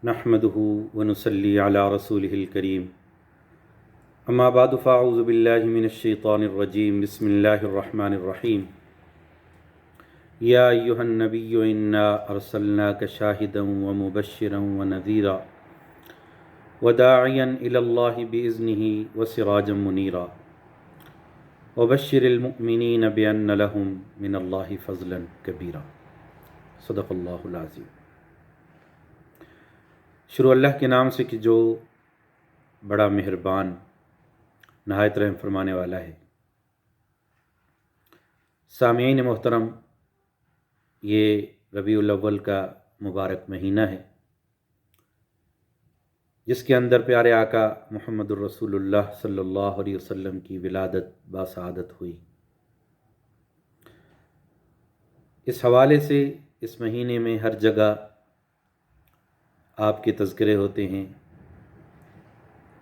نحمده ونصلي على رسوله الكريم اما بعد فاعوذ بالله من الشيطان الرجيم بسم الله الرحمن الرحيم يا أيها النبي إنا أرسلناك شاهدا ومبشرا ونذيرا وداعيا إلى الله بإذنه وسراجا منيرا وبشر المؤمنين بأن لهم من الله فضلا كبيرا صدق اللہ العظیم۔ شروع اللہ کے نام سے کہ جو بڑا مہربان نہایت رحم فرمانے والا ہے۔ سامعین محترم، یہ ربیع الاول کا مبارک مہینہ ہے جس کے اندر پیارے آقا محمد الرسول اللہ صلی اللہ علیہ وسلم کی ولادت باسعادت ہوئی۔ اس حوالے سے اس مہینے میں ہر جگہ آپ کے تذکرے ہوتے ہیں،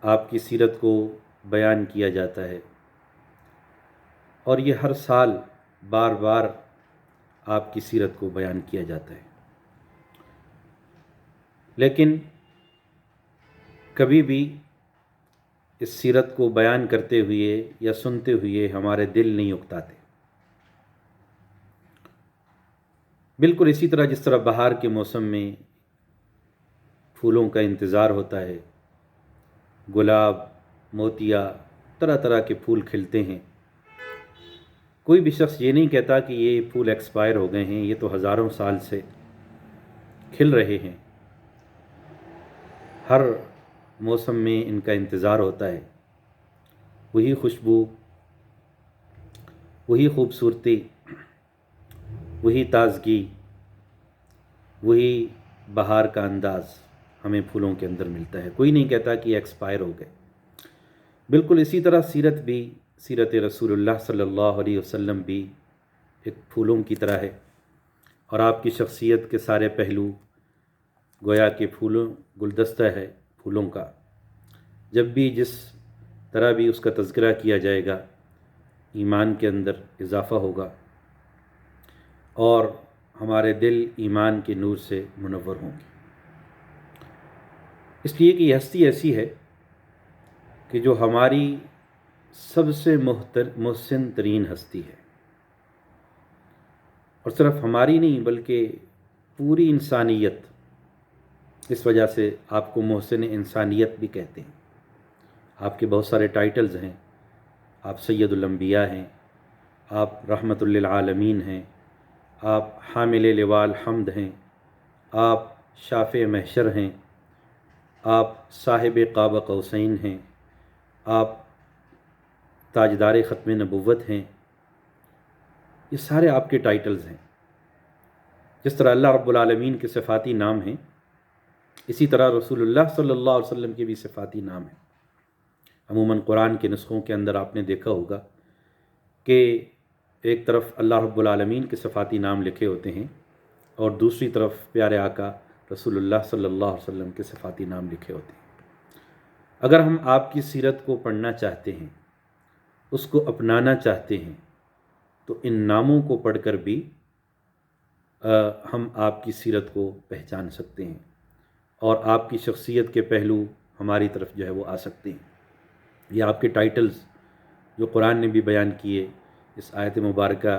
آپ کی سیرت کو بیان کیا جاتا ہے، اور یہ ہر سال بار بار آپ کی سیرت کو بیان کیا جاتا ہے، لیکن کبھی بھی اس سیرت کو بیان کرتے ہوئے یا سنتے ہوئے ہمارے دل نہیں اکتاتے۔ بالکل اسی طرح جس طرح بہار کے موسم میں پھولوں کا انتظار ہوتا ہے، گلاب، موتیا، طرح طرح کے پھول کھلتے ہیں، کوئی بھی شخص یہ نہیں کہتا کہ یہ پھول ایکسپائر ہو گئے ہیں، یہ تو ہزاروں سال سے کھل رہے ہیں۔ ہر موسم میں ان کا انتظار ہوتا ہے، وہی خوشبو، وہی خوبصورتی، وہی تازگی، وہی بہار کا انداز ہمیں پھولوں کے اندر ملتا ہے۔ کوئی نہیں کہتا کہ یہ ایکسپائر ہو گئے۔ بالکل اسی طرح سیرت بھی، سیرت رسول اللہ صلی اللہ علیہ وسلم بھی ایک پھولوں کی طرح ہے، اور آپ کی شخصیت کے سارے پہلو گویا کہ پھولوں گلدستہ ہے پھولوں کا۔ جب بھی جس طرح بھی اس کا تذکرہ کیا جائے گا، ایمان کے اندر اضافہ ہوگا اور ہمارے دل ایمان کے نور سے منور ہوں گے، اس لیے کہ یہ ہستی ایسی ہے کہ جو ہماری سب سے محسن ترین ہستی ہے، اور صرف ہماری نہیں بلکہ پوری انسانیت۔ اس وجہ سے آپ کو محسن انسانیت بھی کہتے ہیں۔ آپ کے بہت سارے ٹائٹلز ہیں، آپ سید الانبیاء ہیں، آپ رحمت للعالمین ہیں، آپ حامل لواء الحمد ہیں، آپ شافع محشر ہیں، آپ صاحب قاب قوسین ہیں، آپ تاجدار ختم نبوت ہیں۔ یہ سارے آپ کے ٹائٹلز ہیں۔ جس طرح اللہ رب العالمین کے صفاتی نام ہیں، اسی طرح رسول اللہ صلی اللہ علیہ وسلم کے بھی صفاتی نام ہیں۔ عموماً قرآن کے نسخوں کے اندر آپ نے دیکھا ہوگا کہ ایک طرف اللہ رب العالمین کے صفاتی نام لکھے ہوتے ہیں اور دوسری طرف پیارے آقا رسول اللہ صلی اللہ علیہ وسلم کے صفاتی نام لکھے ہوتے ہیں۔ اگر ہم آپ کی سیرت کو پڑھنا چاہتے ہیں، اس کو اپنانا چاہتے ہیں، تو ان ناموں کو پڑھ کر بھی ہم آپ کی سیرت کو پہچان سکتے ہیں، اور آپ کی شخصیت کے پہلو ہماری طرف جو ہے وہ آ سکتے ہیں۔ یہ آپ کے ٹائٹلز جو قرآن نے بھی بیان کیے، اس آیت مبارکہ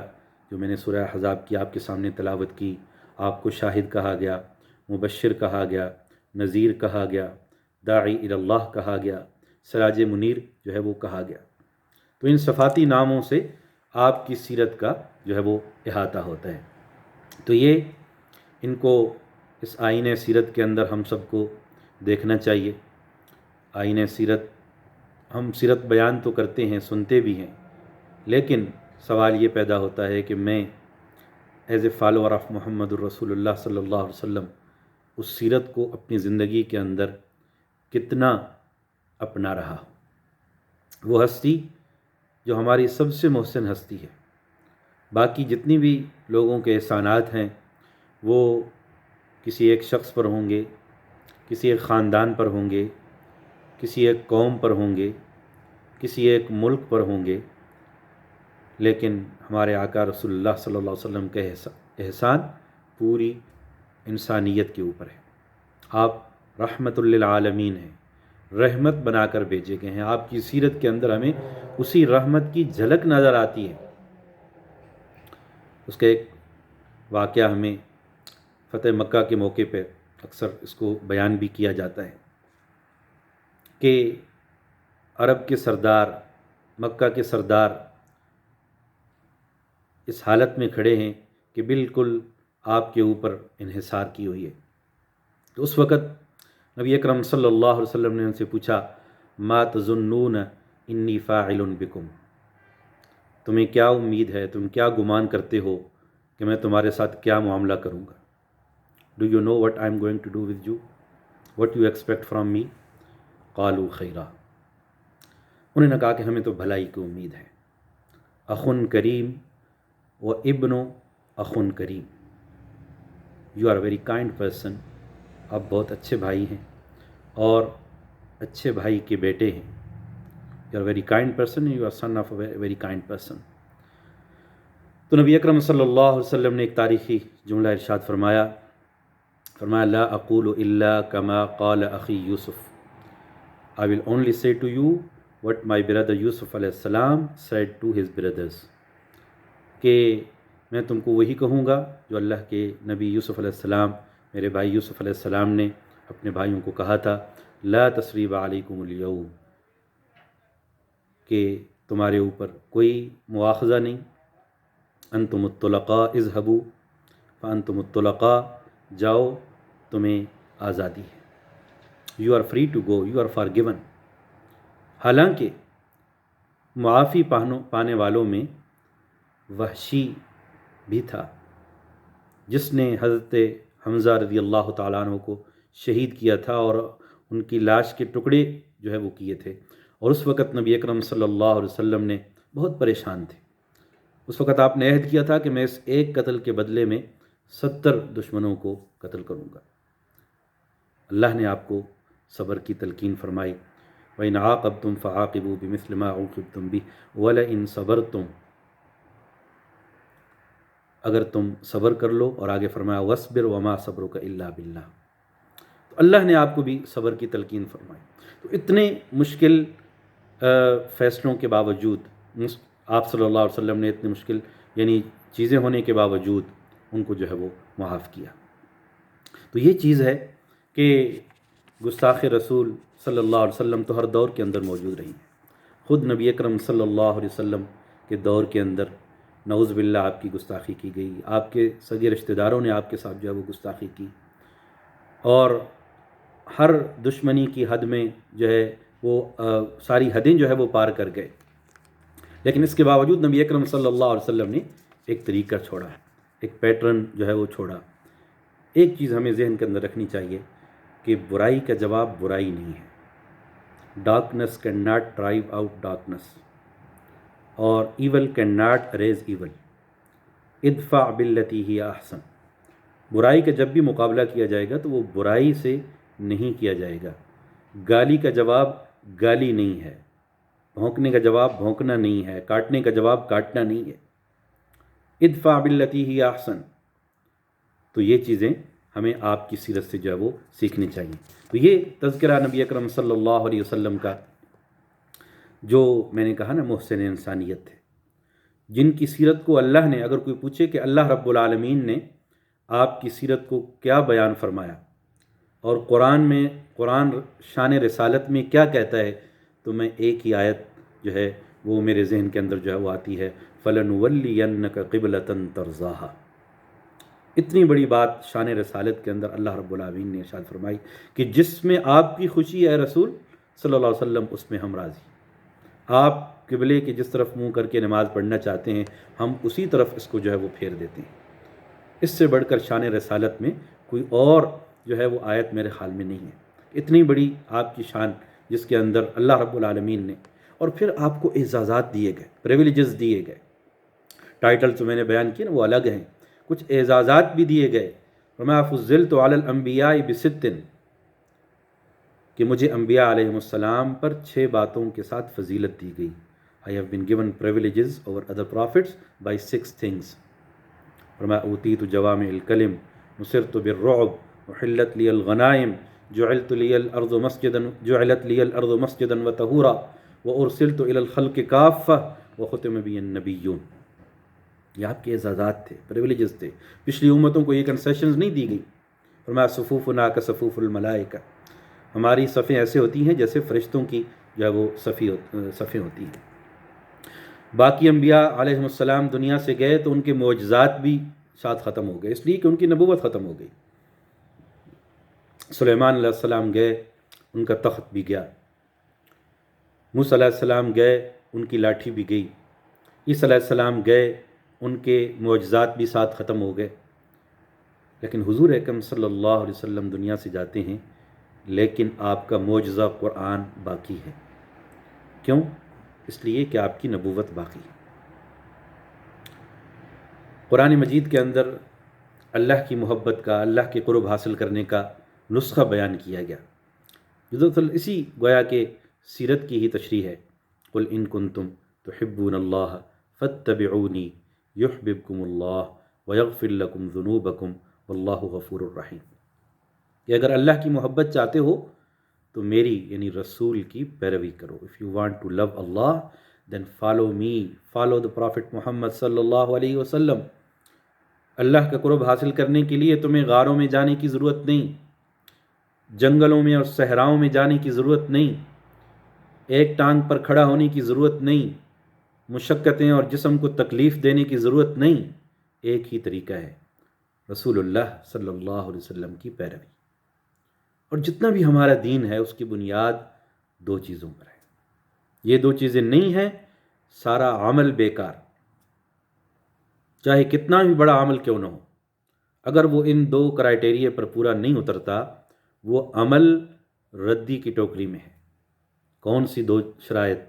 جو میں نے سورہ احزاب کی آپ کے سامنے تلاوت کی، آپ کو شاہد کہا گیا، مبشر کہا گیا، نذیر کہا گیا، داعی الی اللہ کہا گیا، سراج منیر جو ہے وہ کہا گیا۔ تو ان صفاتی ناموں سے آپ کی سیرت کا جو ہے وہ احاطہ ہوتا ہے۔ تو یہ ان کو اس آئین سیرت کے اندر ہم سب کو دیکھنا چاہیے۔ آئین سیرت، ہم سیرت بیان تو کرتے ہیں، سنتے بھی ہیں، لیکن سوال یہ پیدا ہوتا ہے کہ میں ایز اے فالوور آف محمد الرسول اللہ صلی اللہ علیہ وسلم اس سیرت کو اپنی زندگی کے اندر کتنا اپنا رہا۔ وہ ہستی جو ہماری سب سے محسن ہستی ہے۔ باقی جتنی بھی لوگوں کے احسانات ہیں وہ کسی ایک شخص پر ہوں گے، کسی ایک خاندان پر ہوں گے، کسی ایک قوم پر ہوں گے، کسی ایک ملک پر ہوں گے، لیکن ہمارے آقا رسول اللہ صلی اللہ علیہ وسلم کا احسان پوری انسانیت کے اوپر ہے۔ آپ رحمت للعالمین ہے، رحمت بنا کر بھیجے گئے ہیں۔ آپ کی سیرت کے اندر ہمیں اسی رحمت کی جھلک نظر آتی ہے۔ اس کا ایک واقعہ ہمیں فتح مکہ کے موقع پہ اکثر اس کو بیان بھی کیا جاتا ہے کہ عرب کے سردار، مکہ کے سردار اس حالت میں کھڑے ہیں کہ بالکل آپ کے اوپر انحصار کی ہوئی ہے۔ تو اس وقت نبی اکرم صلی اللہ علیہ وسلم نے ان سے پوچھا، ما تظنون انی فاعل بکم، تمہیں کیا امید ہے، تم کیا گمان کرتے ہو کہ میں تمہارے ساتھ کیا معاملہ کروں گا؟ Do you know what I am going to do with you, what you expect from me? قالوا خیرا، انہوں نے کہا کہ ہمیں تو بھلائی کی امید ہے۔ اخن کریم و ابن اخن کریم، you are very kind person, آپ بہت اچھے بھائی ہیں اور اچھے بھائی کے بیٹے ہیں۔ You are very kind person, you are son of a very kind person. تو نبی اکرم صلی اللہ علیہ وسلم نے ایک تاریخی جملہ ارشاد فرمایا لا اقول الا کما قال اخی یوسف، I will only say to you what my brother یوسف علیہ السلام said to his brothers، کہ میں تم کو وہی کہوں گا جو اللہ کے نبی یوسف علیہ السلام، میرے بھائی یوسف علیہ السلام نے اپنے بھائیوں کو کہا تھا، لا تثریب علیکم اليوم، کہ تمہارے اوپر کوئی مواخذہ نہیں، انتم الطلقاء اذهبوا فانتم الطلقاء، جاؤ تمہیں آزادی ہے، you are free to go, you are forgiven. حالانکہ معافی پانے والوں میں وحشی بھی تھا، جس نے حضرت حمزہ رضی اللہ تعالیٰ عنہ کو شہید کیا تھا اور ان کی لاش کے ٹکڑے جو ہے وہ کیے تھے، اور اس وقت نبی اکرم صلی اللہ علیہ وسلم نے بہت پریشان تھے۔ اس وقت آپ نے عہد کیا تھا کہ میں اس ایک قتل کے بدلے میں 70 دشمنوں کو قتل کروں گا۔ اللہ نے آپ کو صبر کی تلقین فرمائی، وَإِنْ عَاقَبْتُمْ فَعَاقِبُوا بِمِثْلِ مَا عُوقِبْتُمْ بِهِ وَلَئِنْ صَبَرْتُمْ، اگر تم صبر کر لو، اور آگے فرمایا وَاصْبِرْ وَمَا صَبْرُكَ إِلَّا بِاللَّهِ، تو اللہ نے آپ کو بھی صبر کی تلقین فرمائی۔ تو اتنے مشکل فیصلوں کے باوجود آپ صلی اللہ علیہ وسلم نے اتنے مشکل یعنی چیزیں ہونے کے باوجود ان کو جو ہے وہ معاف کیا۔ تو یہ چیز ہے کہ گستاخ رسول صلی اللہ علیہ وسلم تو ہر دور کے اندر موجود رہی ہیں۔ خود نبی اکرم صلی اللہ علیہ وسلم کے دور کے اندر نعوذ باللہ آپ کی گستاخی کی گئی، آپ کے سگے رشتہ داروں نے آپ کے ساتھ جو ہے وہ گستاخی کی، اور ہر دشمنی کی حد میں جو ہے وہ ساری حدیں جو ہے وہ پار کر گئے، لیکن اس کے باوجود نبی اکرم صلی اللہ علیہ وسلم نے ایک طریقہ چھوڑا، ایک پیٹرن جو ہے وہ چھوڑا۔ ایک چیز ہمیں ذہن کے اندر رکھنی چاہیے کہ برائی کا جواب برائی نہیں ہے، darkness can not drive out darkness, اور evil can not erase evil, ادفع باللتی ہی احسن۔ برائی کا جب بھی مقابلہ کیا جائے گا تو وہ برائی سے نہیں کیا جائے گا، گالی کا جواب گالی نہیں ہے، بھونکنے کا جواب بھونکنا نہیں ہے، کاٹنے کا جواب کاٹنا نہیں ہے، ادفع باللتی ہی احسن۔ تو یہ چیزیں ہمیں آپ کی سیرت سے جو ہے وہ سیکھنی چاہیے۔ تو یہ تذکرہ نبی اکرم صلی اللہ علیہ وسلم کا، جو میں نے کہا نا محسن انسانیت تھے، جن کی سیرت کو اللہ نے، اگر کوئی پوچھے کہ اللہ رب العالمین نے آپ کی سیرت کو کیا بیان فرمایا اور قرآن شان رسالت میں کیا کہتا ہے، تو میں ایک ہی آیت جو ہے وہ میرے ذہن کے اندر جو ہے وہ آتی ہے، فَلَنُوَلِّيَنَّكَ قِبْلَةً تَرْضَاهَا۔ اتنی بڑی بات شان رسالت کے اندر اللہ رب العالمین نے ارشاد فرمائی کہ جس میں آپ کی خوشی ہے رسول صلی اللہ علیہ وسلم، اس میں ہم راضی۔ آپ قبلے کے جس طرف منہ کر کے نماز پڑھنا چاہتے ہیں، ہم اسی طرف اس کو جو ہے وہ پھیر دیتے ہیں۔ اس سے بڑھ کر شان رسالت میں کوئی اور جو ہے وہ آیت میرے خیال میں نہیں ہے۔ اتنی بڑی آپ کی شان جس کے اندر اللہ رب العالمین نے، اور پھر آپ کو اعزازات دیے گئے، پریویلیجز دیے گئے، ٹائٹل جو میں نے بیان کیے نا وہ الگ ہیں، کچھ اعزازات بھی دیے گئے۔ وَمَا فُضِّلْتُ عَلَى الْأَنْبِيَاءِ بِسِتٍّ، کہ مجھے انبیاء علیہ السلام پر 6 باتوں کے ساتھ فضیلت دی گئی۔ I have been given privileges over other prophets by 6 things۔ وَمَا أُوتِيتُ جَوَامِعَ الْكَلِمِ نُصِرْتُ بِالرُّعْبِ وَحِلَّتْ لِيَ الْغَنَائِمُ جعلت لی الارض مسجدا وطہورا وارسلت الی الخلق کافہ وختم بی النبیون۔ یہ آپ کے اعزازات تھے، پریولیجز تھے۔ پچھلی امتوں کو یہ کنسیشنز نہیں دی گئی۔ فرمایا صفوفنا کصفوف الملائکہ، ہماری صفیں ایسے ہوتی ہیں جیسے فرشتوں کی جو ہے وہ صفیں ہوتی ہیں۔ باقی انبیاء علیہم السلام دنیا سے گئے تو ان کے معجزات بھی ساتھ ختم ہو گئے، اس لیے کہ ان کی نبوت ختم ہو گئی۔ سلیمان علیہ السلام گئے، ان کا تخت بھی گیا۔ موسیٰ علیہ السلام گئے، ان کی لاٹھی بھی گئی۔ عیسیٰ علیہ السلام گئے، ان کے معجزات بھی ساتھ ختم ہو گئے۔ لیکن حضور اکرم صلی اللہ علیہ وسلم دنیا سے جاتے ہیں، لیکن آپ کا معجزہ قرآن باقی ہے۔ کیوں؟ اس لیے کہ آپ کی نبوت باقی ہے۔ قرآن مجید کے اندر اللہ کی محبت کا، اللہ کے قرب حاصل کرنے کا نسخہ بیان کیا گیا، جو دراصل اسی گویا کہ سیرت کی ہی تشریح ہے۔ قل ان کنتم تحبون اللہ فاتبعونی یحببکم اللہ ویغفر لکم ذنوبکم واللہ غفور الرحیم، کہ اگر اللہ کی محبت چاہتے ہو تو میری یعنی رسول کی پیروی کرو۔ If you want to love Allah then follow me, follow the Prophet Muhammad صلی اللہ علیہ وسلم۔ اللہ کا قرب حاصل کرنے کے لیے تمہیں غاروں میں جانے کی ضرورت نہیں، جنگلوں میں اور صحراؤں میں جانے کی ضرورت نہیں، ایک ٹانگ پر کھڑا ہونے کی ضرورت نہیں، مشقتیں اور جسم کو تکلیف دینے کی ضرورت نہیں۔ ایک ہی طریقہ ہے، رسول اللہ صلی اللہ علیہ وسلم کی پیروی۔ اور جتنا بھی ہمارا دین ہے اس کی بنیاد دو چیزوں پر ہے۔ یہ دو چیزیں نہیں ہیں، سارا عمل بیکار، چاہے کتنا بھی بڑا عمل کیوں نہ ہو، اگر وہ ان دو کرائٹیریے پر پورا نہیں اترتا وہ عمل ردی کی ٹوکری میں ہے۔ کون سی دو شرائط؟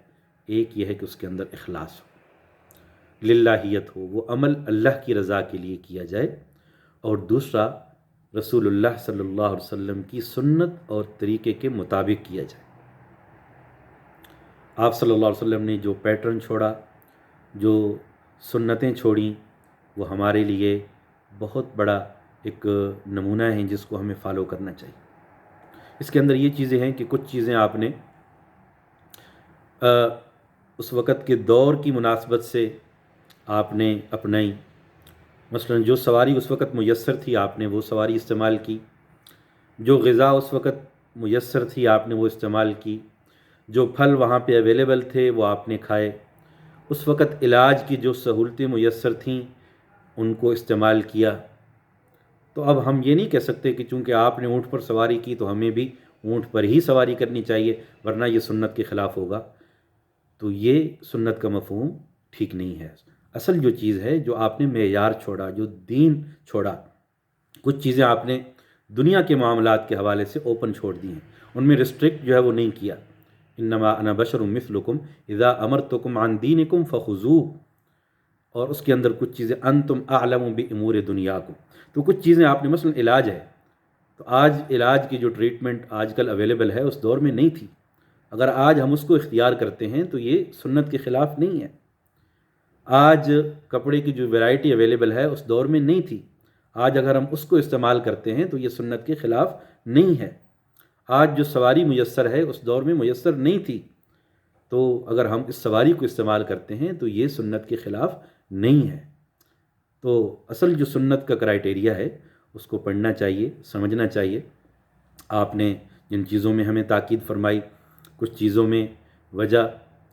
ایک یہ ہے کہ اس کے اندر اخلاص ہو، للہیت ہو، وہ عمل اللہ کی رضا کے لیے کیا جائے، اور دوسرا رسول اللہ صلی اللہ علیہ وسلم کی سنت اور طریقے کے مطابق کیا جائے۔ آپ صلی اللہ علیہ وسلم نے جو پیٹرن چھوڑا، جو سنتیں چھوڑیں، وہ ہمارے لیے بہت بڑا ایک نمونہ ہیں جس کو ہمیں فالو کرنا چاہیے۔ اس کے اندر یہ چیزیں ہیں کہ کچھ چیزیں آپ نے اس وقت کے دور کی مناسبت سے آپ نے اپنائی۔ مثلا جو سواری اس وقت میسر تھی آپ نے وہ سواری استعمال کی، جو غذا اس وقت میسر تھی آپ نے وہ استعمال کی، جو پھل وہاں پہ اویلیبل تھے وہ آپ نے کھائے، اس وقت علاج کی جو سہولتیں میسر تھیں ان کو استعمال کیا۔ تو اب ہم یہ نہیں کہہ سکتے کہ چونکہ آپ نے اونٹ پر سواری کی تو ہمیں بھی اونٹ پر ہی سواری کرنی چاہیے ورنہ یہ سنت کے خلاف ہوگا۔ تو یہ سنت کا مفہوم ٹھیک نہیں ہے۔ اصل جو چیز ہے، جو آپ نے معیار چھوڑا، جو دین چھوڑا، کچھ چیزیں آپ نے دنیا کے معاملات کے حوالے سے اوپن چھوڑ دی ہیں، ان میں ریسٹرکٹ جو ہے وہ نہیں کیا۔ انما انا بشر مثلکم اذا امرتکم عن دینکم فخذوہ، اور اس کے اندر کچھ چیزیں انتم اعلم بامور دنیاکم، تو کچھ چیزیں آپ نے مثلا علاج ہے، تو آج علاج کی جو ٹریٹمنٹ آج کل اویلیبل ہے اس دور میں نہیں تھی۔ اگر آج ہم اس کو اختیار کرتے ہیں تو یہ سنت کے خلاف نہیں ہے۔ آج کپڑے کی جو ویرائٹی اویلیبل ہے اس دور میں نہیں تھی، آج اگر ہم اس کو استعمال کرتے ہیں تو یہ سنت کے خلاف نہیں ہے۔ آج جو سواری میسر ہے اس دور میں میسر نہیں تھی، تو اگر ہم اس سواری کو استعمال کرتے ہیں تو یہ سنت کے خلاف نہیں ہے۔ تو اصل جو سنت کا کرائٹیریا ہے اس کو پڑھنا چاہیے، سمجھنا چاہیے۔ آپ نے جن چیزوں میں ہمیں تاکید فرمائی، کچھ چیزوں میں وجہ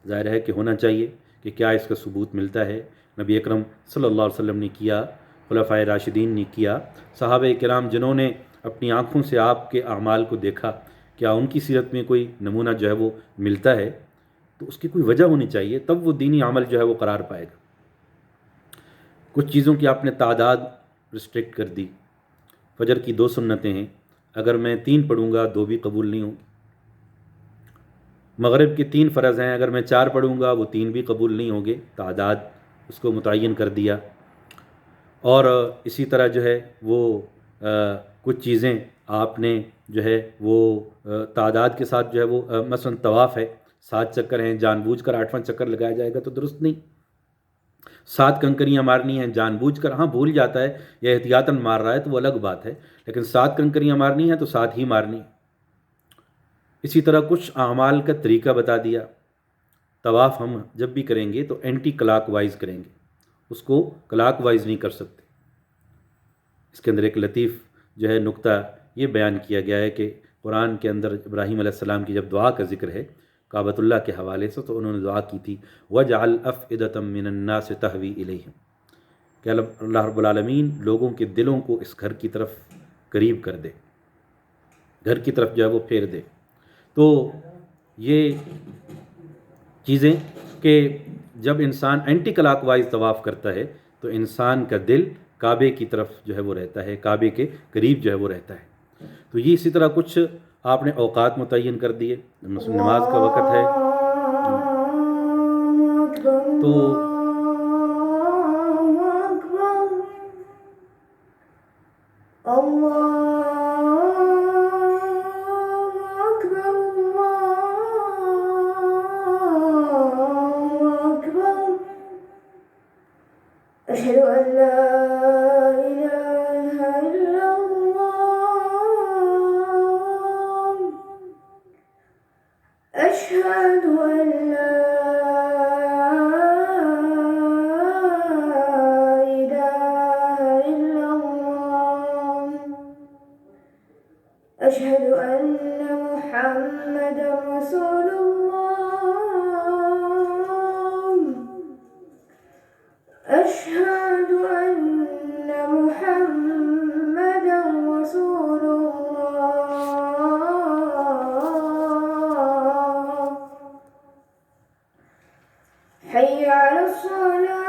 ظاہر ہے کہ ہونا چاہیے کہ کیا اس کا ثبوت ملتا ہے۔ نبی اکرم صلی اللہ علیہ وسلم نے کیا، خلفائے راشدین نے کیا، صحابہ کرام جنہوں نے اپنی آنکھوں سے آپ کے اعمال کو دیکھا، کیا ان کی سیرت میں کوئی نمونہ جو ہے وہ ملتا ہے؟ تو اس کی کوئی وجہ ہونی چاہیے، تب وہ دینی عمل جو ہے وہ قرار پائے گا۔ کچھ چیزوں کی آپ نے تعداد ریسٹرکٹ کر دی۔ فجر کی 2 سنتیں ہیں، اگر میں 3 پڑھوں گا 2 بھی قبول نہیں ہوں گی۔ مغرب کے 3 فرض ہیں، اگر میں 4 پڑھوں گا وہ 3 بھی قبول نہیں ہوں گے، تعداد اس کو متعین کر دیا۔ اور اسی طرح جو ہے وہ کچھ چیزیں آپ نے جو ہے وہ تعداد کے ساتھ جو ہے وہ مثلا طواف ہے، 7 چکر ہیں، جان بوجھ کر 8واں چکر لگایا جائے گا تو درست نہیں۔ 7 کنکریاں مارنی ہیں جان بوجھ کر، ہاں بھول جاتا ہے یا احتیاطاً مار رہا ہے تو وہ الگ بات ہے، لیکن 7 کنکریاں مارنی ہیں تو 7 ہی مارنی۔ اسی طرح کچھ اعمال کا طریقہ بتا دیا. طواف ہم جب بھی کریں گے تو اینٹی کلاک وائز کریں گے، اس کو کلاک وائز نہیں کر سکتے. اس کے اندر ایک لطیف جو ہے نقطہ یہ بیان کیا گیا ہے کہ قرآن کے اندر ابراہیم علیہ السلام کی جب دعا کا ذکر ہے کعبۃ اللہ کے حوالے سے، تو انہوں نے دعا کی تھی وَجْعَلْ أَفْئِدَةً مِّنَ النَّاسِ تَهْوِي إِلَيْهِمْ، کہ اللہ رب العالمین لوگوں کے دلوں کو اس گھر کی طرف قریب کر دے، گھر کی طرف جو ہے وہ پھیر دے. تو یہ چیزیں کہ جب انسان اینٹی کلاک وائز طواف کرتا ہے تو انسان کا دل کعبے کی طرف جو ہے وہ رہتا ہے، کعبے کے قریب جو ہے وہ رہتا ہے. تو یہ اسی طرح کچھ آپ نے اوقات متعین کر دیے. نماز کا وقت ہے تو أشهد أن لا إله إلا الله أشهد أن لا إله إلا الله أشهد أن محمدا رسول الله أشهد أن محمدا رسول الله حي على الصلاة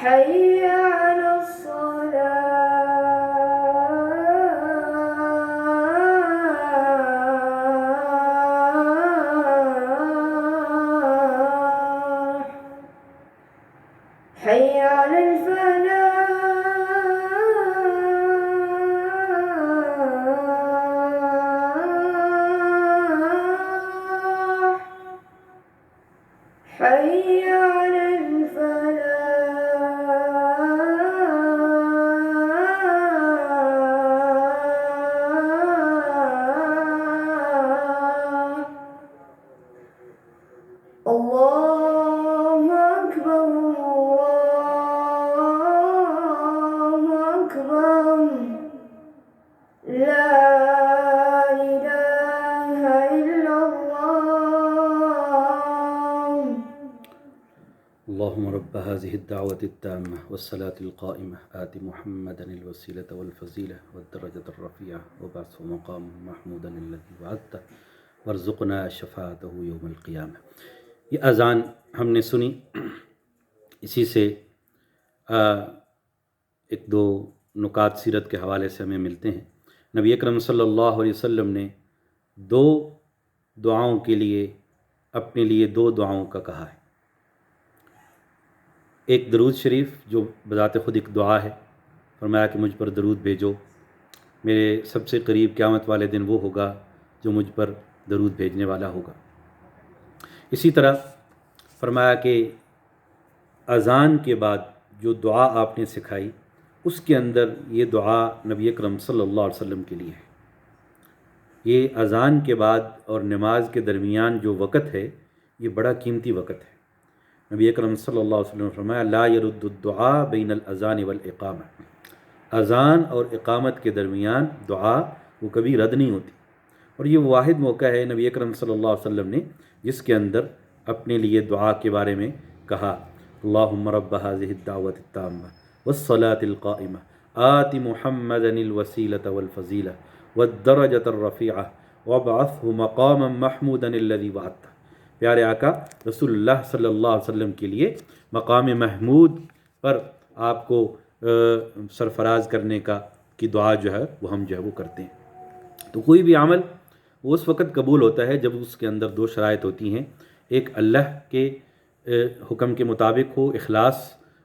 حي على الصلاة حي على الفلاح حي على الفلاح. الله أكبر الله أكبر لا إله إلا الله. اللهم رب هذه الدعوة التامة والصلاة القائمة آت محمدا الوسيلة والفضيلة والدرجة الرفيعة وابعثه مقام محمودا الذي وعدته وارزقنا شفاعته يوم القيامة. یہ اذان ہم نے سنی، اسی سے ایک دو نکات سیرت کے حوالے سے ہمیں ملتے ہیں. نبی اکرم صلی اللہ علیہ وسلم نے دو دعاؤں کے لیے اپنے لیے دو دعاؤں کا کہا ہے. ایک درود شریف جو بذات خود ایک دعا ہے، فرمایا کہ مجھ پر درود بھیجو، میرے سب سے قریب قیامت والے دن وہ ہوگا جو مجھ پر درود بھیجنے والا ہوگا. اسی طرح فرمایا کہ اذان کے بعد جو دعا آپ نے سکھائی اس کے اندر یہ دعا نبی اکرم صلی اللہ علیہ وسلم کے لیے ہے. یہ اذان کے بعد اور نماز کے درمیان جو وقت ہے یہ بڑا قیمتی وقت ہے. نبی اکرم صلی اللہ علیہ وسلم نے فرمایا لا يرد الدعاء بین الاذان والاقامہ، اذان اور اقامت کے درمیان دعا وہ کبھی رد نہیں ہوتی. اور یہ واحد موقع ہے نبی اکرم صلی اللہ علیہ وسلم نے جس کے اندر اپنے لیے دعا کے بارے میں کہا اللہم رب هذه الدعوة التامة والصلاة القائمة آت محمدا الوسيلة والفضيلة والدرجة الرفيعة وابعثه مقاما محمودا الذي وعدته. پیارے آقا رسول اللہ صلی اللہ علیہ وسلم کے لیے مقام محمود پر آپ کو سرفراز کرنے کی دعا جو ہے وہ ہم جو ہے وہ کرتے ہیں. تو کوئی بھی عمل وہ اس وقت قبول ہوتا ہے جب اس کے اندر دو شرائط ہوتی ہیں، ایک اللہ کے حکم کے مطابق ہو، اخلاص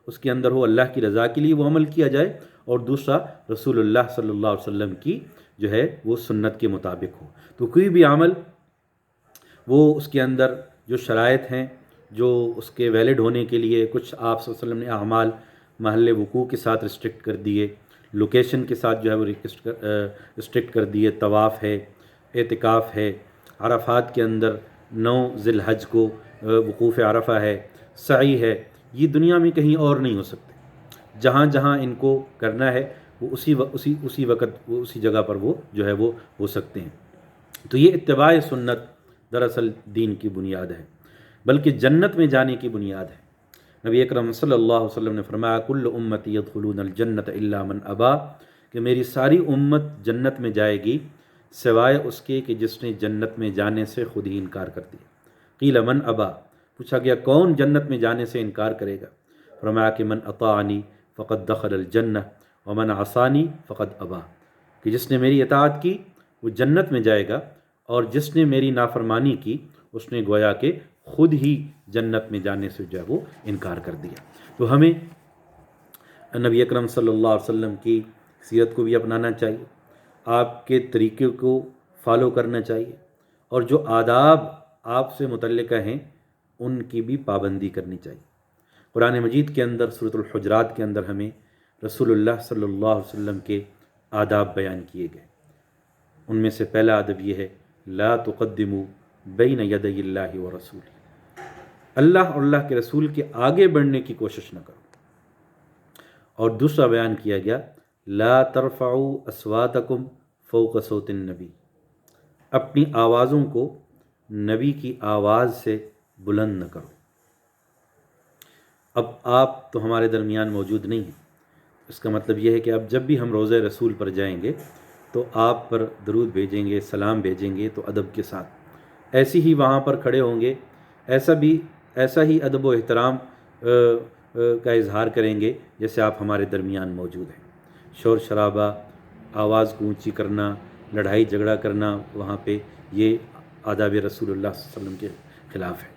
اس کے اندر ہو، اللہ کی رضا کے لیے وہ عمل کیا جائے، اور دوسرا رسول اللہ صلی اللہ علیہ وسلم کی جو ہے وہ سنت کے مطابق ہو. تو کوئی بھی عمل وہ اس کے اندر جو شرائط ہیں جو اس کے ویلڈ ہونے کے لیے کچھ آپ صلی اللہ علیہ وسلم نے اعمال محل وقوع کے ساتھ ریسٹرکٹ کر دیے، لوکیشن کے ساتھ جو ہے وہ ریسٹرکٹ کر دیے۔ طواف ہے، اعتکاف ہے، عرفات کے اندر 9 ذی الحج کو وقوف عرفہ ہے، سعی ہے، یہ دنیا میں کہیں اور نہیں ہو سکتے۔ جہاں جہاں ان کو کرنا ہے وہ اسی وقت وہ اسی جگہ پر وہ جو ہے وہ ہو سکتے ہیں۔ تو یہ اتباع سنت دراصل دین کی بنیاد ہے، بلکہ جنت میں جانے کی بنیاد ہے۔ نبی اکرم صلی اللہ علیہ وسلم نے فرمایا کل امتی یدخلون الجنت الا من ابا، کہ میری ساری امت جنت میں جائے گی سوائے اس کے کہ جس نے جنت میں جانے سے خود ہی انکار کر دیا۔ قیل من ابا، پوچھا گیا کون جنت میں جانے سے انکار کرے گا؟ فرمایا کہ من اطاعنی فقد دخل الجنہ ومن عصانی فقد ابا، کہ جس نے میری اطاعت کی وہ جنت میں جائے گا، اور جس نے میری نافرمانی کی اس نے گویا کہ خود ہی جنت میں جانے سے جو ہے وہ انکار کر دیا۔ تو ہمیں نبی اکرم صلی اللہ علیہ وسلم کی سیرت کو بھی اپنانا چاہیے، آپ کے طریقے کو فالو کرنا چاہیے، اور جو آداب آپ سے متعلقہ ہیں ان کی بھی پابندی کرنی چاہیے۔ قرآن مجید کے اندر سورۃ الحجرات کے اندر ہمیں رسول اللہ صلی اللہ علیہ وسلم کے آداب بیان کیے گئے۔ ان میں سے پہلا ادب یہ ہے لا تقدموا بین یدی اللہ و رسول، اللہ اور اللہ کے رسول کے آگے بڑھنے کی کوشش نہ کرو۔ اور دوسرا بیان کیا گیا لا ترفعوا اصواتکم فوق صوت النبی، اپنی آوازوں کو نبی کی آواز سے بلند نہ کرو۔ اب آپ تو ہمارے درمیان موجود نہیں ہیں، اس کا مطلب یہ ہے کہ اب جب بھی ہم روضہ رسول پر جائیں گے تو آپ پر درود بھیجیں گے، سلام بھیجیں گے تو ادب کے ساتھ ایسی ہی وہاں پر کھڑے ہوں گے، ایسا ہی ادب و احترام کا اظہار کریں گے جیسے آپ ہمارے درمیان موجود ہیں۔ شور شرابہ، آواز کو اونچی کرنا، لڑائی جھگڑا کرنا وہاں پہ، یہ آداب رسول اللہ صلی اللہ علیہ وسلم کے خلاف ہے۔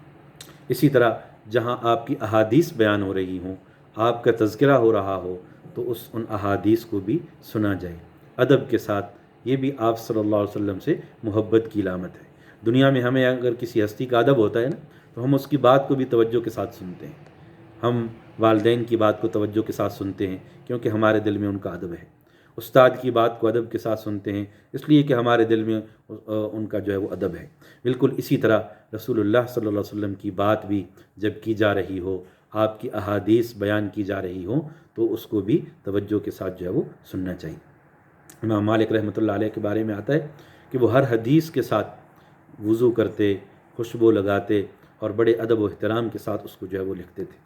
اسی طرح جہاں آپ کی احادیث بیان ہو رہی ہوں، آپ کا تذکرہ ہو رہا ہو تو ان احادیث کو بھی سنا جائے ادب کے ساتھ، یہ بھی آپ صلی اللہ علیہ وسلم سے محبت کی علامت ہے۔ دنیا میں ہمیں اگر کسی ہستی کا ادب ہوتا ہے نا تو ہم اس کی بات کو بھی توجہ کے ساتھ سنتے ہیں، ہم والدین کی بات کو توجہ کے ساتھ سنتے ہیں کیونکہ ہمارے دل میں ان کا ادب ہے، استاد کی بات کو ادب کے ساتھ سنتے ہیں اس لیے کہ ہمارے دل میں ان کا جو ہے وہ ادب ہے۔ بالکل اسی طرح رسول اللہ صلی اللہ علیہ وسلم کی بات بھی جب کی جا رہی ہو، آپ کی احادیث بیان کی جا رہی ہوں تو اس کو بھی توجہ کے ساتھ جو ہے وہ سننا چاہیے۔ امام مالک رحمۃ اللہ علیہ کے بارے میں آتا ہے کہ وہ ہر حدیث کے ساتھ وضو کرتے، خوشبو لگاتے اور بڑے ادب و احترام کے ساتھ اس کو جو ہے وہ لکھتے تھے۔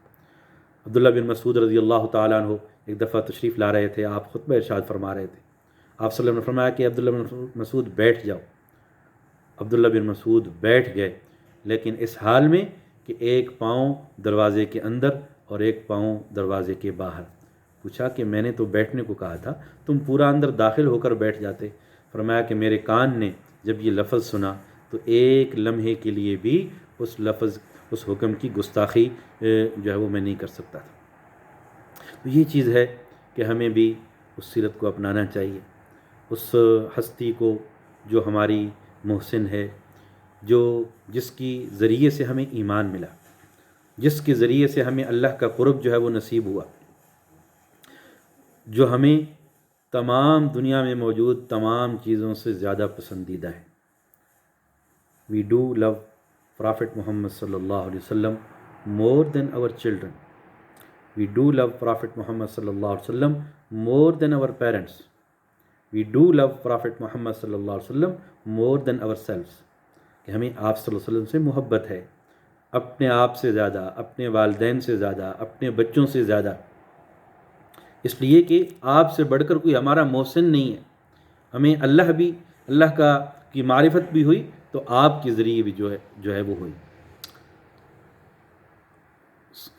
عبداللہ بن مسعود رضی اللہ تعالیٰ عنہ ایک دفعہ تشریف لا رہے تھے، آپ خطبہ ارشاد فرما رہے تھے، آپ صلی اللہ علیہ وسلم نے فرمایا کہ عبداللہ بن مسعود بیٹھ جاؤ۔ عبداللہ بن مسعود بیٹھ گئے، لیکن اس حال میں کہ ایک پاؤں دروازے کے اندر اور ایک پاؤں دروازے کے باہر۔ پوچھا کہ میں نے تو بیٹھنے کو کہا تھا، تم پورا اندر داخل ہو کر بیٹھ جاتے۔ فرمایا کہ میرے کان نے جب یہ لفظ سنا تو ایک لمحے کے لیے بھی اس حکم کی گستاخی جو ہے وہ میں نہیں کر سکتا تھا۔ تو یہ چیز ہے کہ ہمیں بھی اس سیرت کو اپنانا چاہیے، اس ہستی کو جو ہماری محسن ہے، جس کی ذریعے سے ہمیں ایمان ملا، جس کے ذریعے سے ہمیں اللہ کا قرب جو ہے وہ نصیب ہوا، جو ہمیں تمام دنیا میں موجود تمام چیزوں سے زیادہ پسندیدہ ہے۔ We do love Prophet Muhammad sallallahu alaihi wasallam more than our children. We do love Prophet Muhammad sallallahu alaihi wasallam more than our parents. We do love Prophet Muhammad sallallahu alaihi wasallam more than ourselves. کہ ہمیں آپ صلی اللہ علیہ وسلم سے محبت ہے، اپنے آپ سے زیادہ، اپنے والدین سے زیادہ، اپنے بچوں سے زیادہ، اس لیے کہ آپ سے بڑھ کر کوئی ہمارا محسن نہیں ہے۔ ہمیں اللہ کی معرفت بھی ہوئی تو آپ کے ذریعے بھی جو ہے وہ ہوئی۔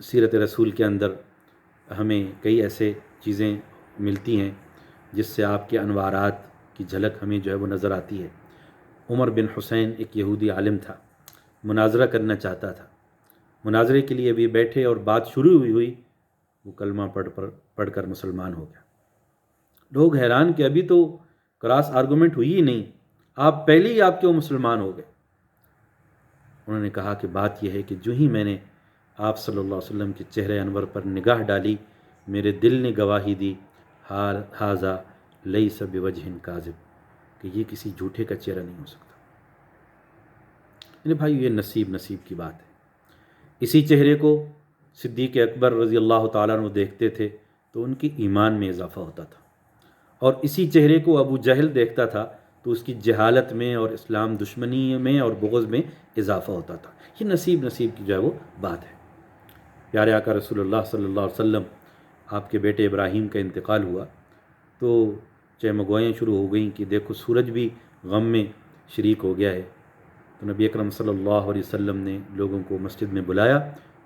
سیرت رسول کے اندر ہمیں کئی ایسے چیزیں ملتی ہیں جس سے آپ کے انوارات کی جھلک ہمیں جو ہے وہ نظر آتی ہے۔ عمر بن حسین ایک یہودی عالم تھا، مناظرہ کرنا چاہتا تھا، مناظرے کے لیے بھی بیٹھے اور بات شروع ہوئی، وہ کلمہ پڑھ کر مسلمان ہو گیا۔ لوگ حیران کہ ابھی تو کراس آرگومنٹ ہوئی ہی نہیں، آپ کیوں مسلمان ہو گئے؟ انہوں نے کہا کہ بات یہ ہے کہ جو ہی میں نے آپ صلی اللہ علیہ وسلم کے چہرے انور پر نگاہ ڈالی، میرے دل نے گواہی دی، ہاذا لیس بوجہ کاذب، کہ یہ کسی جھوٹے کا چہرہ نہیں ہو سکتا۔ میرے بھائی، یہ نصیب کی بات ہے۔ اسی چہرے کو صدیق اکبر رضی اللہ تعالیٰ عنہ دیکھتے تھے تو ان کی ایمان میں اضافہ ہوتا تھا، اور اسی چہرے کو ابو جہل دیکھتا تھا تو اس کی جہالت میں اور اسلام دشمنی میں اور بغض میں اضافہ ہوتا تھا۔ یہ نصیب کی جو ہے وہ بات ہے۔ پیارے آقا رسول اللہ صلی اللہ علیہ وسلم، آپ کے بیٹے ابراہیم کا انتقال ہوا تو چہمگوئیاں شروع ہو گئیں کہ دیکھو سورج بھی غم میں شریک ہو گیا ہے۔ تو نبی اکرم صلی اللہ علیہ وسلم نے لوگوں کو مسجد میں بلایا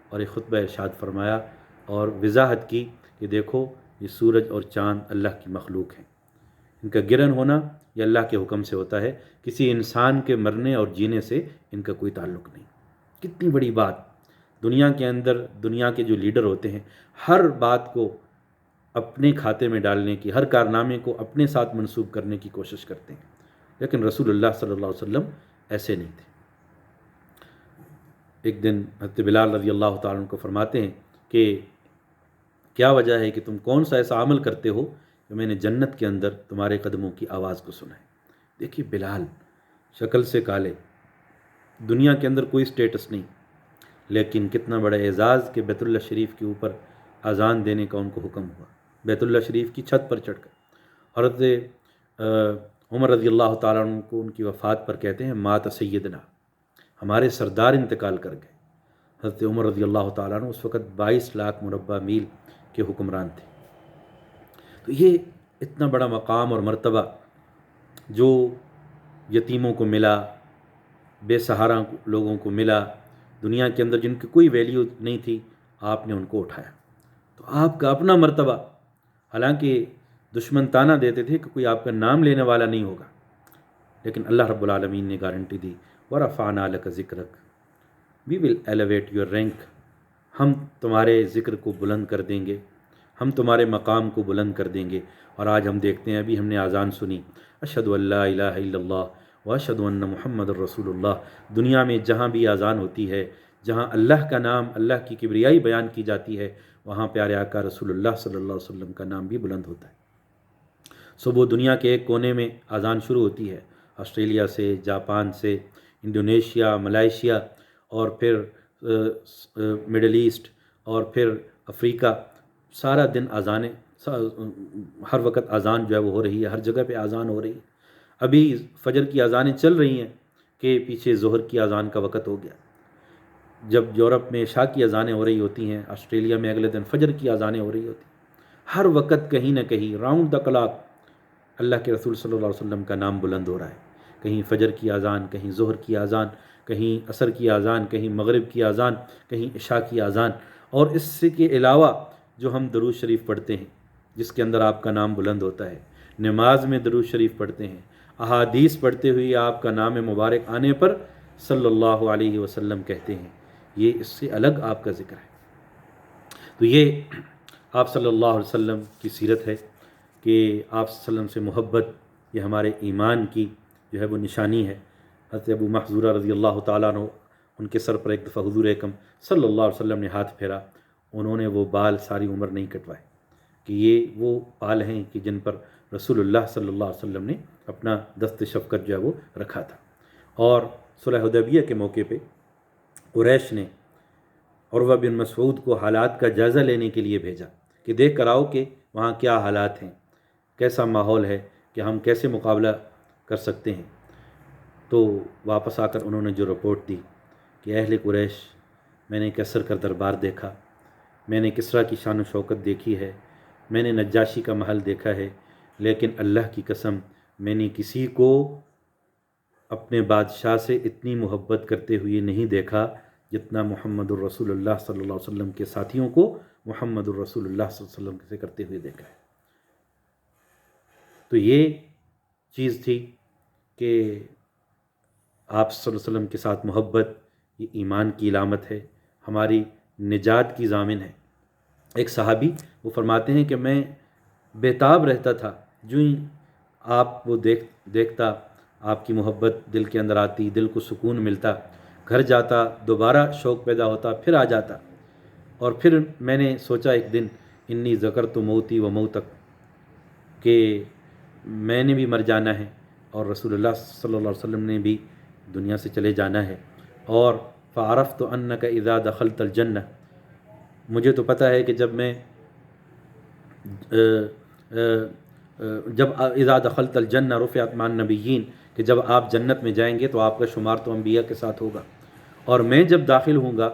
اور ایک خطبہ ارشاد فرمایا اور وضاحت کی کہ دیکھو یہ سورج اور چاند اللہ کی مخلوق ہیں، ان کا گرن ہونا یہ اللہ کے حکم سے ہوتا ہے، کسی انسان کے مرنے اور جینے سے ان کا کوئی تعلق نہیں۔ کتنی بڑی بات! دنیا کے اندر دنیا کے جو لیڈر ہوتے ہیں ہر بات کو اپنے کھاتے میں ڈالنے کی، ہر کارنامے کو اپنے ساتھ منسوب کرنے کی کوشش کرتے ہیں، لیکن رسول اللہ صلی اللہ علیہ وسلم ایسے نہیں تھے۔ ایک دن حضرت بلال رضی اللہ تعالیٰ عنہ کو فرماتے ہیں کہ کیا وجہ ہے کہ تم کون سا ایسا عمل کرتے ہو کہ میں نے جنت کے اندر تمہارے قدموں کی آواز کو سنا ہے۔ دیکھیے بلال شکل سے کالے، دنیا کے اندر کوئی سٹیٹس نہیں، لیکن کتنا بڑا اعزاز کہ بیت اللہ شریف کے اوپر اذان دینے کا ان کو حکم ہوا، بیت اللہ شریف کی چھت پر چڑھ کر۔ حضرت عمر رضی اللہ تعالیٰ عنہ کو ان کی وفات پر کہتے ہیں مات سیدنا، ہمارے سردار انتقال کر گئے۔ حضرت عمر رضی اللہ تعالیٰ عنہ اس وقت 22 لاکھ مربع میل کے حکمران تھے۔ تو یہ اتنا بڑا مقام اور مرتبہ جو یتیموں کو ملا، بے سہارا لوگوں کو ملا، دنیا کے اندر جن کی کوئی ویلیو نہیں تھی، آپ نے ان کو اٹھایا۔ تو آپ کا اپنا مرتبہ، حالانکہ دشمن تانا دیتے تھے کہ کوئی آپ کا نام لینے والا نہیں ہوگا، لیکن اللہ رب العالمین نے گارنٹی دی وَرَفَعْنَا لَكَ ذِكْرَكَ وی ول ایلیویٹ یور رینک، ہم تمہارے ذکر کو بلند کر دیں گے، ہم تمہارے مقام کو بلند کر دیں گے۔ اور آج ہم دیکھتے ہیں، ابھی ہم نے اذان سنی، اشہدو ان لا الہ الا اللہ واشہدو ان محمد الرسول اللہ۔ دنیا میں جہاں بھی اذان ہوتی ہے، جہاں اللہ کا نام، اللہ کی کبریائی بیان کی جاتی ہے، وہاں پیارے آقا رسول اللہ صلی اللہ علیہ وسلم کا نام بھی بلند ہوتا ہے۔ صبح دنیا کے ایک کونے میں اذان شروع ہوتی ہے، آسٹریلیا سے، جاپان سے، انڈونیشیا، ملائیشیا، اور پھر مڈل ایسٹ، اور پھر افریقہ، سارا دن اذانیں، ہر وقت اذان جو ہے وہ ہو رہی ہے، ہر جگہ پہ اذان ہو رہی ہے۔ ابھی فجر کی اذانیں چل رہی ہیں کہ پیچھے ظہر کی اذان کا وقت ہو گیا۔ جب یورپ میں عشاء کی اذانیں ہو رہی ہوتی ہیں، آسٹریلیا میں اگلے دن فجر کی اذانیں ہو رہی ہوتی ہیں۔ ہر وقت کہیں نہ کہیں راؤنڈ دا کلاک اللہ کے رسول صلی اللہ علیہ وسلم کا نام بلند ہو رہا ہے۔ کہیں فجر کی اذان، کہیں ظہر کی اذان، کہیں عصر کی اذان، کہیں مغرب کی اذان، کہیں عشاء کی اذان۔ اور اس سے کے علاوہ جو ہم درود شریف پڑھتے ہیں جس کے اندر آپ کا نام بلند ہوتا ہے، نماز میں درود شریف پڑھتے ہیں، احادیث پڑھتے ہوئے آپ کا نام مبارک آنے پر صلی اللہ علیہ وسلم کہتے ہیں، یہ اس سے الگ آپ کا ذکر ہے۔ تو یہ آپ صلی اللہ علیہ وسلم کی سیرت ہے کہ آپ صلی اللہ علیہ وسلم سے محبت، یہ ہمارے ایمان کی جو ہے وہ نشانی ہے۔ حضرت ابو محذورہ رضی اللہ تعالیٰ عنہ، ان کے سر پر ایک دفعہ حضور اکرم صلی اللہ علیہ وسلم نے ہاتھ پھیرا، انہوں نے وہ بال ساری عمر نہیں کٹوائے، کہ یہ وہ بال ہیں کہ جن پر رسول اللہ صلی اللہ علیہ وسلم نے اپنا دست شفقت جو ہے وہ رکھا تھا۔ اور صلح حدیبیہ کے موقع پہ قریش نے عروہ بن مسعود کو حالات کا جائزہ لینے کے لیے بھیجا کہ دیکھ کر آؤ کہ وہاں کیا حالات ہیں، کیسا ماحول ہے، کہ ہم کیسے مقابلہ کر سکتے ہیں۔ تو واپس آ کر انہوں نے جو رپورٹ دی کہ اہل قریش، میں نے کیسر کا دربار دیکھا، میں نے کسریٰ کی شان و شوکت دیکھی ہے، میں نے نجاشی کا محل دیکھا ہے، لیکن اللہ کی قسم میں نے کسی کو اپنے بادشاہ سے اتنی محبت کرتے ہوئے نہیں دیکھا جتنا محمد الرسول اللہ صلی اللہ علیہ وسلم کے ساتھیوں کو محمد الرسول اللہ صلی اللہ علیہ وسلم سے کرتے ہوئے دیکھا ہے۔ تو یہ چیز تھی کہ آپ صلی اللہ علیہ وسلم کے ساتھ محبت یہ ایمان کی علامت ہے، ہماری نجات کی ضامن ہے۔ ایک صحابی وہ فرماتے ہیں کہ میں بےتاب رہتا تھا، جو ہی آپ وہ دیکھتا، آپ کی محبت دل کے اندر آتی، دل کو سکون ملتا، گھر جاتا، دوبارہ شوق پیدا ہوتا، پھر آ جاتا۔ اور پھر میں نے سوچا ایک دن انی ذکرت موتی و موتک کہ میں نے بھی مر جانا ہے اور رسول اللہ صلی اللہ علیہ وسلم نے بھی دنیا سے چلے جانا ہے، اور فعرفت انک اذا دخلت الجنہ، مجھے تو پتہ ہے کہ جب اذا دخلت الجنہ رفعت مع النبیین، کہ جب آپ جنت میں جائیں گے تو آپ کا شمار تو انبیاء کے ساتھ ہوگا، اور میں جب داخل ہوں گا،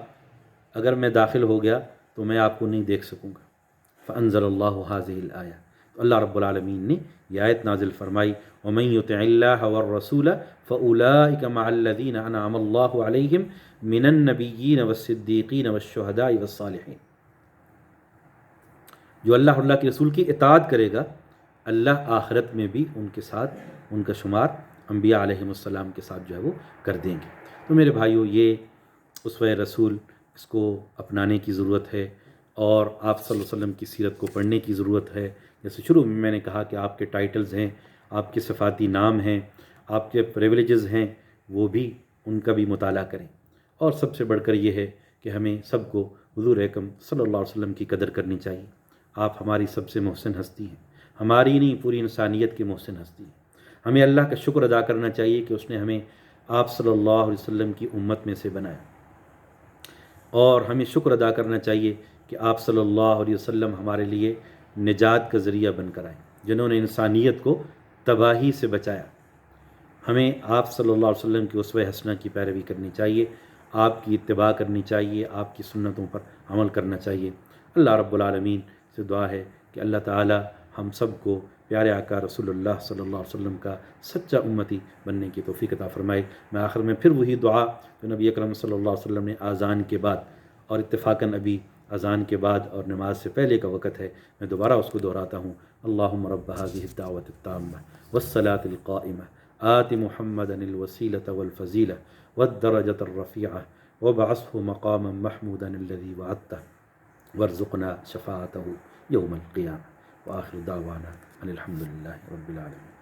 اگر میں داخل ہو گیا تو میں آپ کو نہیں دیکھ سکوں گا۔ فانزل اللہ هذه الآیہ، تو اللہ رب العالمین نے یہ آیت نازل فرمائی، ومن یطع اللہ والرسول فاولئک مع الذین انعم اللہ علیہم من النبیین والصدیقین والشہداء والصالحین، جو اللہ کے رسول کی اطاعت کرے گا، اللہ آخرت میں بھی ان کے ساتھ ان کا شمار انبیاء علیہم السلام کے ساتھ جو ہے وہ کر دیں گے۔ تو میرے بھائیو، یہ اسوہ رسول، اس کو اپنانے کی ضرورت ہے، اور آپ صلی اللہ علیہ وسلم کی سیرت کو پڑھنے کی ضرورت ہے۔ جیسے شروع میں نے کہا کہ آپ کے ٹائٹلز ہیں، آپ کے صفاتی نام ہیں، آپ کے پریولیجز ہیں، وہ بھی ان کا بھی مطالعہ کریں، اور سب سے بڑھ کر یہ ہے کہ ہمیں سب کو حضور اکرم صلی اللہ علیہ وسلم کی قدر کرنی چاہیے۔ آپ ہماری سب سے محسن ہستی ہیں، ہماری نہیں پوری انسانیت کی محسن ہستی ہے۔ ہمیں اللہ کا شکر ادا کرنا چاہیے کہ اس نے ہمیں آپ صلی اللہ علیہ وسلم کی امت میں سے بنایا، اور ہمیں شکر ادا کرنا چاہیے کہ آپ صلی اللہ علیہ وسلم ہمارے لیے نجات کا ذریعہ بن کر آئے، جنہوں نے انسانیت کو تباہی سے بچایا۔ ہمیں آپ صلی اللہ علیہ وسلم کی اسوہ حسنہ کی پیروی کرنی چاہیے، آپ کی اتباع کرنی چاہیے، آپ کی سنتوں پر عمل کرنا چاہیے۔ اللہ رب العالمین سے دعا ہے کہ اللہ تعالی ہم سب کو پیارے آقا رسول اللہ صلی اللہ علیہ وسلم کا سچا امتی بننے کی توفیق عطا فرمائے۔ میں آخر میں پھر وہی دعا جو نبی اکرم صلی اللہ علیہ وسلم نے اذان کے بعد، اور اتفاقاً ابھی اذان کے بعد اور نماز سے پہلے کا وقت ہے، میں دوبارہ اس کو دہراتا ہوں، اللہم رب هذه الدعوة التامة والصلاة القائمة آت محمدا الوسيلة والفضيلة والدرجة الرفيعة وابعثه مقاما محمودا الذي وعدته وارزقنا شفاعته يوم القيامة، وآخر دعوانا ان الحمد للہ رب العالمین۔